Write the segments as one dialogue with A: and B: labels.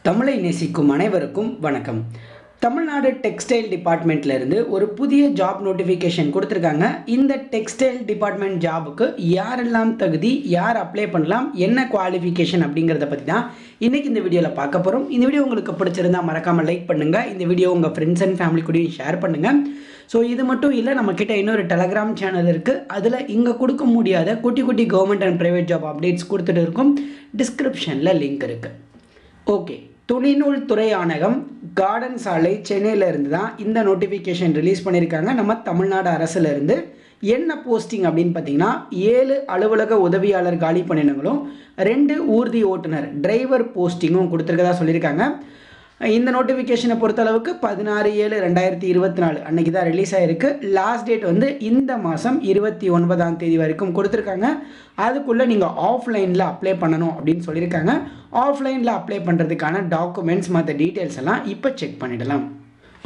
A: தமிழை நேசிக்கும் அனைவருக்கும் வணக்கம். தமிழ்நாடு டெக்ஸ்டைல் டிபார்ட்மெண்ட்ல இருந்து ஒரு புதிய ஜாப் நோட்டிஃபிகேஷன் கொடுத்துருக்காங்க. இந்த டெக்ஸ்டைல் டிபார்ட்மெண்ட் ஜாபுக்கு யாரெல்லாம் தகுதி, யார் அப்ளை பண்ணலாம், என்ன குவாலிஃபிகேஷன் அப்படிங்கிறத பற்றி தான் இன்றைக்கி இந்த வீடியோவில் பார்க்க போகிறோம். இந்த வீடியோ உங்களுக்கு பிடிச்சிருந்தால் மறக்காமல் லைக் பண்ணுங்கள். இந்த வீடியோ உங்கள் ஃப்ரெண்ட்ஸ் அண்ட் ஃபேமிலி கூடயும் ஷேர் பண்ணுங்கள். ஸோ இது மட்டும் இல்லை, நம்மக்கிட்ட இன்னொரு டெலகிராம் சேனல் இருக்குது. அதில் இங்கே கொடுக்க முடியாத குட்டி குட்டி government and private job updates கொடுத்துட்டு இருக்கும். டிஸ்கிரிப்ஷனில் லிங்க் இருக்குது. ஓகே, துணிநூல் துறை ஆணையம் கார்டன் சாலை சென்னையில் இருந்து தான் இந்த நோட்டிஃபிகேஷன் ரிலீஸ் பண்ணியிருக்காங்க. நம்ம தமிழ்நாடு அரசுல இருந்து என்ன போஸ்டிங் அப்படின்னு பார்த்தீங்கன்னா 7 அலுவலக உதவியாளர் காலி பணியிடங்களும் 2 ஊர்தி ஓட்டுநர் டிரைவர் போஸ்டிங்கும் கொடுத்துருக்கதா சொல்லியிருக்காங்க. இந்த நோட்டிஃபிகேஷனை பொறுத்தளவுக்கு 16/7/2024 அன்றைக்கி தான் ரிலீஸ் ஆகிருக்கு. லாஸ்ட் டேட் வந்து இந்த மாதம் 29ஆம் தேதி வரைக்கும் கொடுத்துருக்காங்க. அதுக்குள்ளே நீங்கள் ஆஃப்லைனில் அப்ளை பண்ணணும் அப்படின்னு சொல்லியிருக்காங்க. ஆஃப்லைனில் அப்ளை பண்ணுறதுக்கான டாக்குமெண்ட்ஸ் மற்ற டீட்டெயில்ஸ் எல்லாம் இப்போ செக் பண்ணிடலாம்.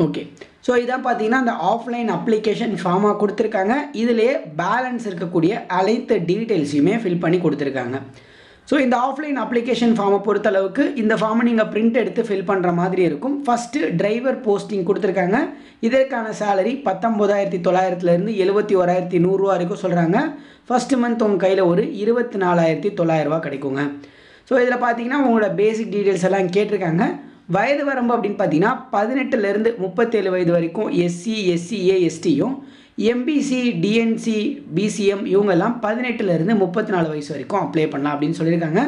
A: ஓகே, ஸோ இதான் பார்த்தீங்கன்னா அந்த ஆஃப்லைன் அப்ளிகேஷன் ஃபார்மாக கொடுத்துருக்காங்க. இதிலே பேலன்ஸ் இருக்கக்கூடிய அனைத்து டீட்டெயில்ஸையுமே ஃபில் பண்ணி கொடுத்துருக்காங்க. ஸோ இந்த ஆஃப்லைன் அப்ளிகேஷன் ஃபார்மை பொறுத்தளவுக்கு இந்த ஃபார்மை நீங்கள் பிரிண்ட் எடுத்து ஃபில் பண்ணுற மாதிரி இருக்கும். ஃபஸ்ட்டு டிரைவர் போஸ்டிங் கொடுத்துருக்காங்க. இதற்கான சேலரி 19,900 71,100 வரைக்கும் சொல்கிறாங்க. ஃபஸ்ட்டு மந்த் உங்கள் கையில் ஒரு 24,900 கிடைக்குங்க. ஸோ இதில் பார்த்தீங்கன்னா உங்களோட பேசிக் டீட்டெயில்ஸ் எல்லாம் கேட்டிருக்காங்க. வயது வரம்பு அப்படின்னு பார்த்தீங்கன்னா 18 37 வயது வரைக்கும் எஸ்சி எஸ்சிஏ எஸ்டியும், எம்பிசி டிஎன்சி பிசிஎம் இவங்கெல்லாம் 18 34 வயசு வரைக்கும் அப்ளை பண்ணலாம் அப்படின்னு சொல்லியிருக்காங்க.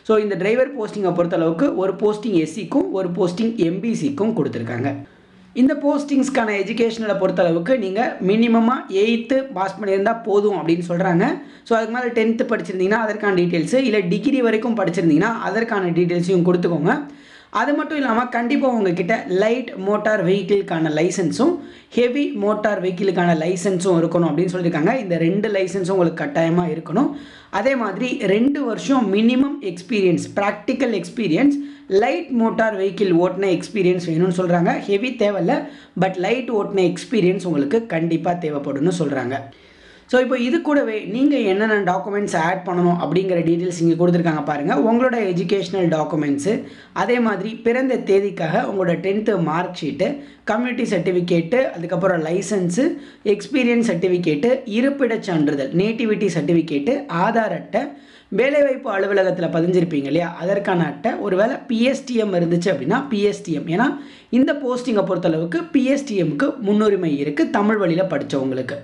A: ஸோ இந்த டிரைவர் போஸ்டிங்கை பொறுத்தளவுக்கு ஒரு போஸ்டிங் எஸ்சிக்கும் ஒரு போஸ்டிங் எம்பிசிக்கும் கொடுத்துருக்காங்க. இந்த போஸ்டிங்ஸ்க்கான எஜுகேஷனை பொறுத்தளவுக்கு நீங்கள் மினிமமாக 8th பாஸ் பண்ணியிருந்தால் போதும் அப்படின்னு சொல்கிறாங்க. ஸோ அதுக்கு மேலே 10th படிச்சிருந்தீங்கன்னா அதற்கான டீட்டெயில்ஸு, இல்லை டிகிரி வரைக்கும் படிச்சிருந்தீங்கன்னா அதற்கான டீட்டெயில்ஸையும் கொடுத்துக்கோங்க. அது மட்டும் இல்லாமல் கண்டிப்பாக உங்ககிட்ட லைட் மோட்டார் வெஹிக்கிளுக்கான லைசன்ஸும் ஹெவி மோட்டார் வெஹிக்கிளுக்கான லைசன்ஸும் இருக்கணும் அப்படின்னு சொல்லியிருக்காங்க. இந்த 2 லைசன்ஸும் உங்களுக்கு கட்டாயமாக இருக்கணும். அதே மாதிரி 2 வருஷம் minimum experience, practical experience, light motor vehicle ஓட்டின எக்ஸ்பீரியன்ஸ் வேணும்னு சொல்கிறாங்க. ஹெவி தேவையில்லை, பட் லைட் ஓட்டின எக்ஸ்பீரியன்ஸ் உங்களுக்கு கண்டிப்பாக தேவைப்படும்னு சொல்கிறாங்க. ஸோ இப்போ இது கூடவே நீங்கள் என்னென்ன டாக்குமெண்ட்ஸ் ஆட் பண்ணணும் அப்படிங்கிற டீட்டெயில்ஸ் இங்கே கொடுத்துருக்காங்க பாருங்கள். உங்களோட எஜுகேஷ்னல் டாக்குமெண்ட்ஸு, அதே மாதிரி பிறந்த தேதிக்காக உங்களோட 10th mark sheet, community certificate, அதுக்கப்புறம் லைசன்ஸு, எக்ஸ்பீரியன்ஸ் சர்டிஃபிகேட்டு, இருப்பிடச் சான்றிதழ் நேட்டிவிட்டி சர்டிஃபிகேட்டு, ஆதார் அட்டை, வேலைவாய்ப்பு அலுவலகத்தில் பதிஞ்சிருப்பீங்க இல்லையா அதற்கான அட்டை, ஒருவேளை பிஎஸ்டிஎம் இருந்துச்சு அப்படின்னா பிஎஸ்டிஎம். ஏன்னா இந்த போஸ்டிங்கை பொறுத்தளவுக்கு பிஎஸ்டிஎம்க்கு முன்னுரிமை இருக்குது தமிழ் வழியில் படித்தவங்களுக்கு.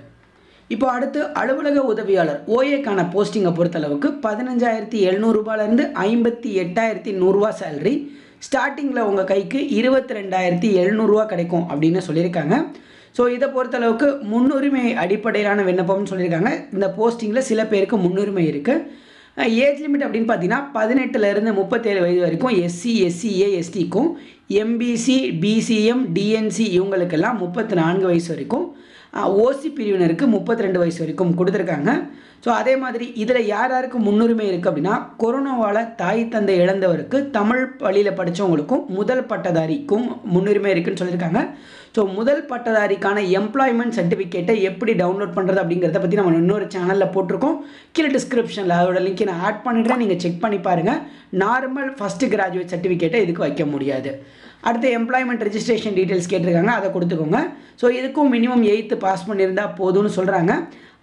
A: இப்போ அடுத்து அலுவலக உதவியாளர் ஓஏக்கான போஸ்டிங்கை பொறுத்தளவுக்கு 15,700 58,100 சேலரி, ஸ்டார்டிங்கில் உங்கள் கைக்கு 22,700 கிடைக்கும் அப்படின்னு சொல்லியிருக்காங்க. ஸோ இதை பொறுத்தளவுக்கு முன்னுரிமை அடிப்படையிலான விண்ணப்பம்னு சொல்லியிருக்காங்க. இந்த போஸ்டிங்கில் சில பேருக்கு முன்னுரிமை இருக்குது. ஏஜ் லிமிட் அப்படின்னு பார்த்தீங்கன்னா 18 37 வயது வரைக்கும் எஸ்சி எஸ்சிஏ எஸ்டிக்கும், எம்பிசி பிசிஎம் டிஎன்சி இவங்களுக்கெல்லாம் 34 வயசு வரைக்கும், ஓசி பிரிவினருக்கு 32 வயசு வரைக்கும் கொடுத்துருக்காங்க. ஸோ அதே மாதிரி இதில் யார் யாருக்கு முன்னுரிமை இருக்குது அப்படின்னா கொரோனாவால் தாய் தந்தை இழந்தவருக்கு, தமிழ் வழியில் படித்தவங்களுக்கும், முதல் பட்டதாரிக்கும் முன்னுரிமை இருக்குதுன்னு சொல்லியிருக்காங்க. ஸோ முதல் பட்டதாரிக்கான எம்ப்ளாய்மெண்ட் சர்டிஃபிகேட்டை எப்படி டவுன்லோட் பண்ணுறது அப்படிங்கிறத பற்றி நம்ம இன்னொரு சேனலில் போட்டிருக்கோம். கீழே டிஸ்கிரிப்ஷனில் அதோட லிங்க் நான் ஆட் பண்ணிடுறேன், நீங்கள் செக் பண்ணி பாருங்கள். நார்மல் ஃபஸ்ட்டு கிராஜுவேட் சர்டிஃபிகேட்டை இதுக்கு வைக்க முடியாது. அடுத்து எம்ப்ளாய்மெண்ட் ரெஜிஸ்ட்ரேஷன் டீட்டெயில்ஸ் கேட்டிருக்காங்க, அதை கொடுத்துக்கோங்க. ஸோ இதுக்கும் மினிமம் 8th பாஸ் பண்ணியிருந்தால் போதும்னு சொல்கிறாங்க.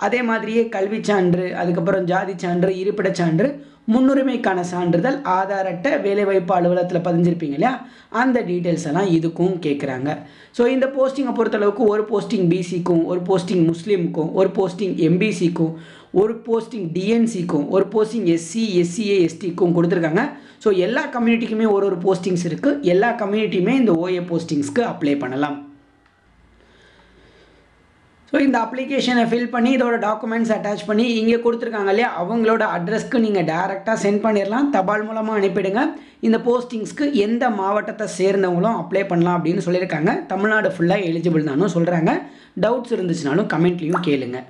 A: அதே மாதிரியே கல்வி சான்று, அதுக்கப்புறம் ஜாதி சான்று, இருப்பிடச் சான்று, முன்னுரிமைக்கான சான்றிதழ், ஆதார் அட்டை, வேலைவாய்ப்பு அலுவலகத்தில் பதிஞ்சிருப்பீங்க இல்லையா அந்த டீட்டெயில்ஸ் எல்லாம் இதுக்கும் கேட்குறாங்க. ஸோ இந்த போஸ்டிங்கை பொறுத்தளவுக்கு ஒரு போஸ்டிங் பிசிக்கும், ஒரு போஸ்டிங் முஸ்லீமுக்கும், ஒரு போஸ்டிங் எம்பிசிக்கும், ஒரு போஸ்டிங் டிஎன்சிக்கும், ஒரு போஸ்டிங் எஸ்சி எஸ்சிஏ எஸ்டிக்கும் கொடுத்துருக்காங்க. ஸோ எல்லா கம்யூனிட்டிக்குமே ஒரு போஸ்டிங்ஸ் இருக்குது. எல்லா கம்யூனிட்டியுமே இந்த ஓஏ போஸ்டிங்ஸ்க்கு அப்ளை பண்ணலாம். ஸோ இந்த அப்ளிகேஷனை ஃபில் பண்ணி இதோட டாக்குமெண்ட்ஸ் அட்டாச் பண்ணி இங்கே கொடுத்துருக்காங்க இல்லையா அவங்களோட அட்ரஸ்க்கு நீங்கள் டேரெக்டாக சென்ட் பண்ணிடலாம். தபால் மூலமாக அனுப்பிடுங்க. இந்த போஸ்டிங்ஸ்க்கு எந்த மாவட்டத்தை சேர்ந்தவங்களும் அப்ளை பண்ணலாம் அப்படின்னு சொல்லியிருக்காங்க. தமிழ்நாடு ஃபுல்லாக எலிஜிபிள் தானும் சொல்கிறாங்க. டவுட்ஸ் இருந்துச்சுனாலும் கமெண்ட்லேயும் கேளுங்க.